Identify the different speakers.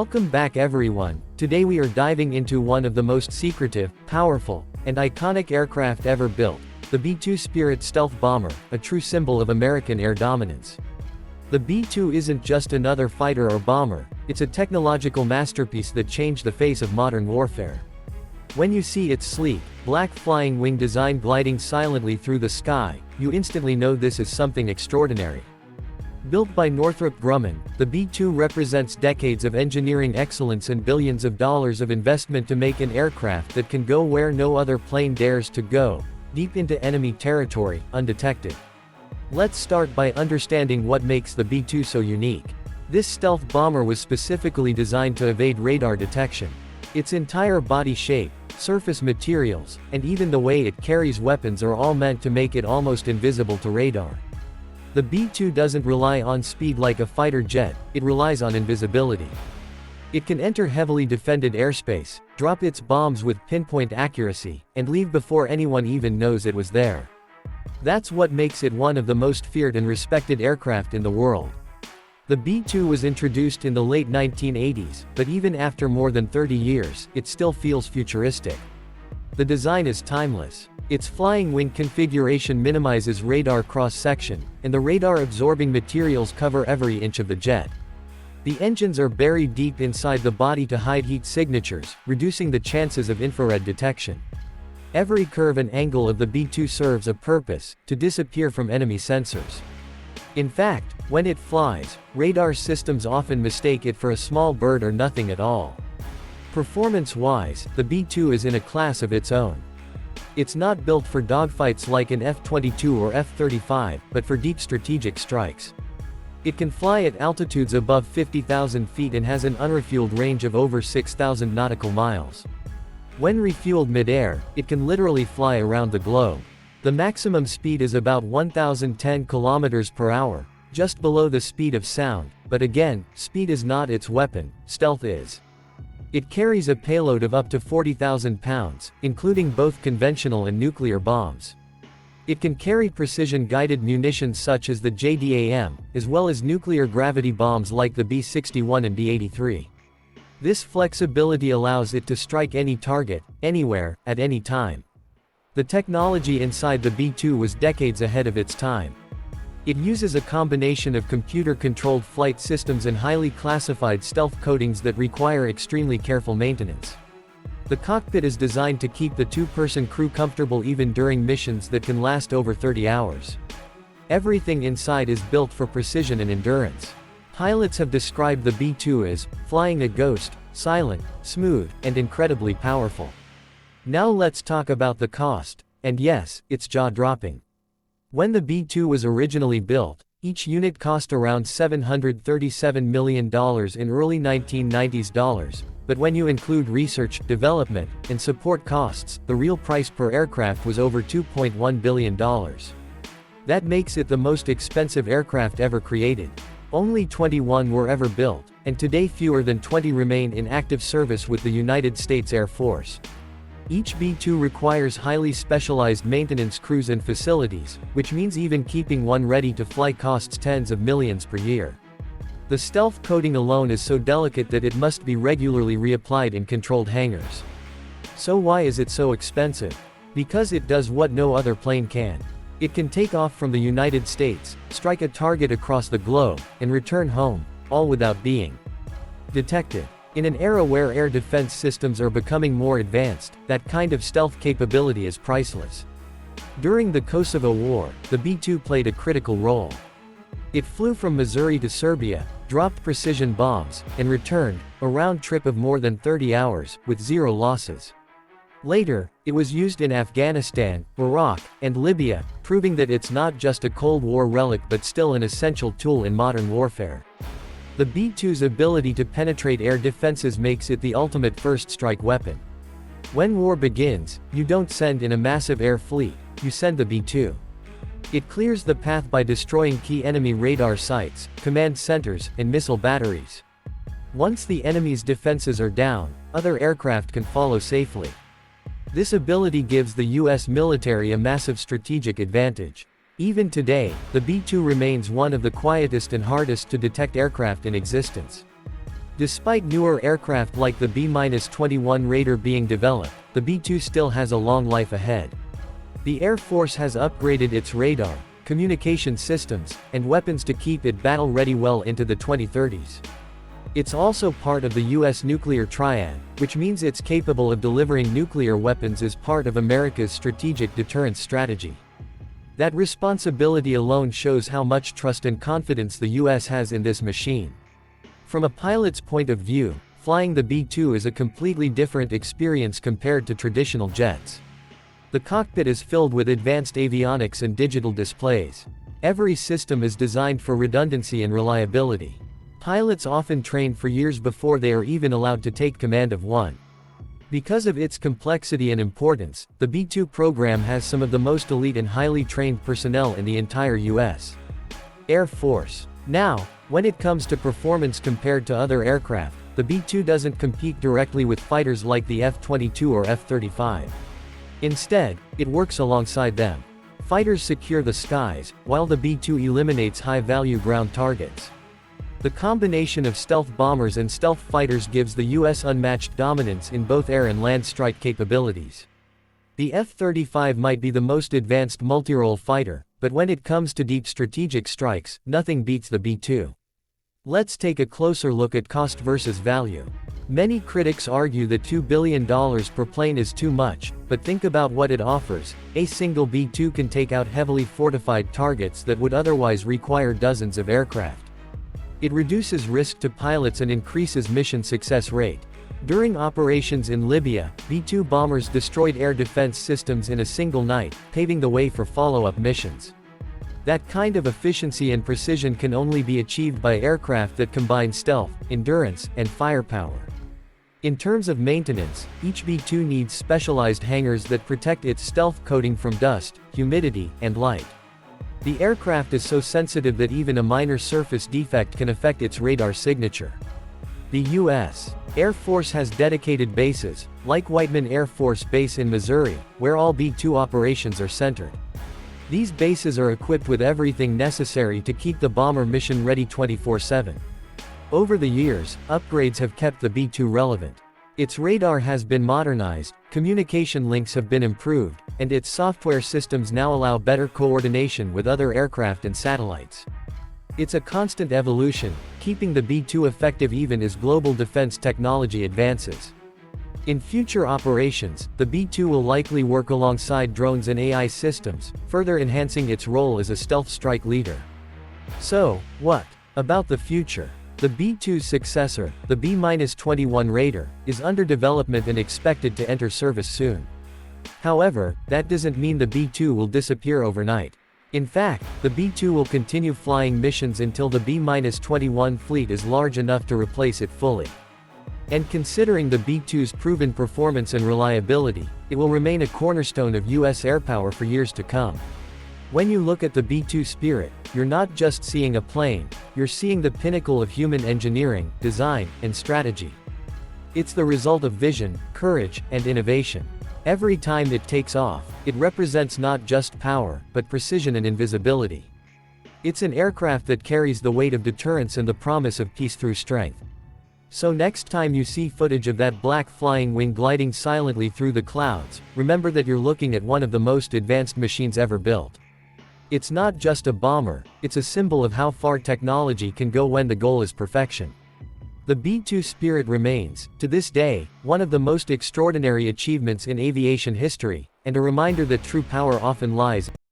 Speaker 1: Welcome back everyone. Today we are diving into one of the most secretive, powerful, and iconic aircraft ever built, the B-2 Spirit stealth bomber, a true symbol of American air dominance. The B-2 isn't just another fighter or bomber, it's a technological masterpiece that changed the face of modern warfare. When you see its sleek, black flying wing design gliding silently through the sky, you instantly know this is something extraordinary. Built by Northrop Grumman, the B-2 represents decades of engineering excellence and billions of dollars of investment to make an aircraft that can go where no other plane dares to go, deep into enemy territory, undetected. Let's start by understanding what makes the B-2 so unique. This stealth bomber was specifically designed to evade radar detection. Its entire body shape, surface materials, and even the way it carries weapons are all meant to make it almost invisible to radar. The B-2 doesn't rely on speed like a fighter jet, it relies on invisibility. It can enter heavily defended airspace, drop its bombs with pinpoint accuracy, and leave before anyone even knows it was there. That's what makes it one of the most feared and respected aircraft in the world. The B-2 was introduced in the late 1980s, but even after more than 30 years, it still feels futuristic. The design is timeless. Its flying wing configuration minimizes radar cross-section, and the radar-absorbing materials cover every inch of the jet. The engines are buried deep inside the body to hide heat signatures, reducing the chances of infrared detection. Every curve and angle of the B-2 serves a purpose, to disappear from enemy sensors. In fact, when it flies, radar systems often mistake it for a small bird or nothing at all. Performance-wise, the B-2 is in a class of its own. It's not built for dogfights like an F-22 or F-35, but for deep strategic strikes. It can fly at altitudes above 50,000 feet and has an unrefueled range of over 6,000 nautical miles. When refueled mid-air, it can literally fly around the globe. The maximum speed is about 1,010 kilometers per hour, just below the speed of sound, but again, speed is not its weapon, stealth is. It carries a payload of up to 40,000 pounds, including both conventional and nuclear bombs. It can carry precision-guided munitions such as the JDAM, as well as nuclear gravity bombs like the B-61 and B-83. This flexibility allows it to strike any target, anywhere, at any time. The technology inside the B-2 was decades ahead of its time. It uses a combination of computer-controlled flight systems and highly classified stealth coatings that require extremely careful maintenance. The cockpit is designed to keep the two-person crew comfortable even during missions that can last over 30 hours. Everything inside is built for precision and endurance. Pilots have described the B-2 as flying a ghost, silent, smooth, and incredibly powerful. Now let's talk about the cost, and yes, it's jaw-dropping. When the B-2 was originally built, each unit cost around $737 million in early 1990s dollars, but when you include research, development, and support costs, the real price per aircraft was over $2.1 billion. That makes it the most expensive aircraft ever created. Only 21 were ever built, and today fewer than 20 remain in active service with the United States Air Force. Each B-2 requires highly specialized maintenance crews and facilities, which means even keeping one ready to fly costs tens of millions per year. The stealth coating alone is so delicate that it must be regularly reapplied in controlled hangars. So why is it so expensive? Because it does what no other plane can. It can take off from the United States, strike a target across the globe, and return home, all without being detected. In an era where air defense systems are becoming more advanced, that kind of stealth capability is priceless. During the Kosovo War, the B-2 played a critical role. It flew from Missouri to Serbia, dropped precision bombs, and returned, a round trip of more than 30 hours, with zero losses. Later, it was used in Afghanistan, Iraq, and Libya, proving that it's not just a Cold War relic but still an essential tool in modern warfare. The B-2's ability to penetrate air defenses makes it the ultimate first-strike weapon. When war begins, you don't send in a massive air fleet, you send the B-2. It clears the path by destroying key enemy radar sites, command centers, and missile batteries. Once the enemy's defenses are down, other aircraft can follow safely. This ability gives the U.S. military a massive strategic advantage. Even today, the B-2 remains one of the quietest and hardest to detect aircraft in existence. Despite newer aircraft like the B-21 Raider being developed, the B-2 still has a long life ahead. The Air Force has upgraded its radar, communication systems, and weapons to keep it battle-ready well into the 2030s. It's also part of the U.S. nuclear triad, which means it's capable of delivering nuclear weapons as part of America's strategic deterrence strategy. That responsibility alone shows how much trust and confidence the U.S. has in this machine. From a pilot's point of view, flying the B-2 is a completely different experience compared to traditional jets. The cockpit is filled with advanced avionics and digital displays. Every system is designed for redundancy and reliability. Pilots often train for years before they are even allowed to take command of one. Because of its complexity and importance, the B-2 program has some of the most elite and highly trained personnel in the entire U.S. Air Force. Now, when it comes to performance compared to other aircraft, the B-2 doesn't compete directly with fighters like the F-22 or F-35. Instead, it works alongside them. Fighters secure the skies, while the B-2 eliminates high-value ground targets. The combination of stealth bombers and stealth fighters gives the U.S. unmatched dominance in both air and land strike capabilities. The F-35 might be the most advanced multi-role fighter, but when it comes to deep strategic strikes, nothing beats the B-2. Let's take a closer look at cost versus value. Many critics argue that $2 billion per plane is too much, but think about what it offers. A single B-2 can take out heavily fortified targets that would otherwise require dozens of aircraft. It reduces risk to pilots and increases mission success rate. During operations in Libya, B-2 bombers destroyed air defense systems in a single night, paving the way for follow-up missions. That kind of efficiency and precision can only be achieved by aircraft that combine stealth, endurance, and firepower. In terms of maintenance, each B-2 needs specialized hangars that protect its stealth coating from dust, humidity, and light. The aircraft is so sensitive that even a minor surface defect can affect its radar signature. The U.S. Air Force has dedicated bases, like Whiteman Air Force Base in Missouri, where all B-2 operations are centered. These bases are equipped with everything necessary to keep the bomber mission ready 24/7. Over the years, upgrades have kept the B-2 relevant. Its radar has been modernized, communication links have been improved, and its software systems now allow better coordination with other aircraft and satellites. It's a constant evolution, keeping the B-2 effective even as global defense technology advances. In future operations, the B-2 will likely work alongside drones and AI systems, further enhancing its role as a stealth strike leader. So, what about the future? The B-2's successor, the B-21 Raider, is under development and expected to enter service soon. However, that doesn't mean the B-2 will disappear overnight. In fact, the B-2 will continue flying missions until the B-21 fleet is large enough to replace it fully. And considering the B-2's proven performance and reliability, it will remain a cornerstone of U.S. airpower for years to come. When you look at the B-2 Spirit, you're not just seeing a plane, you're seeing the pinnacle of human engineering, design, and strategy. It's the result of vision, courage, and innovation. Every time it takes off, it represents not just power, but precision and invisibility. It's an aircraft that carries the weight of deterrence and the promise of peace through strength. So next time you see footage of that black flying wing gliding silently through the clouds, remember that you're looking at one of the most advanced machines ever built. It's not just a bomber, it's a symbol of how far technology can go when the goal is perfection. The B-2 Spirit remains, to this day, one of the most extraordinary achievements in aviation history, and a reminder that true power often lies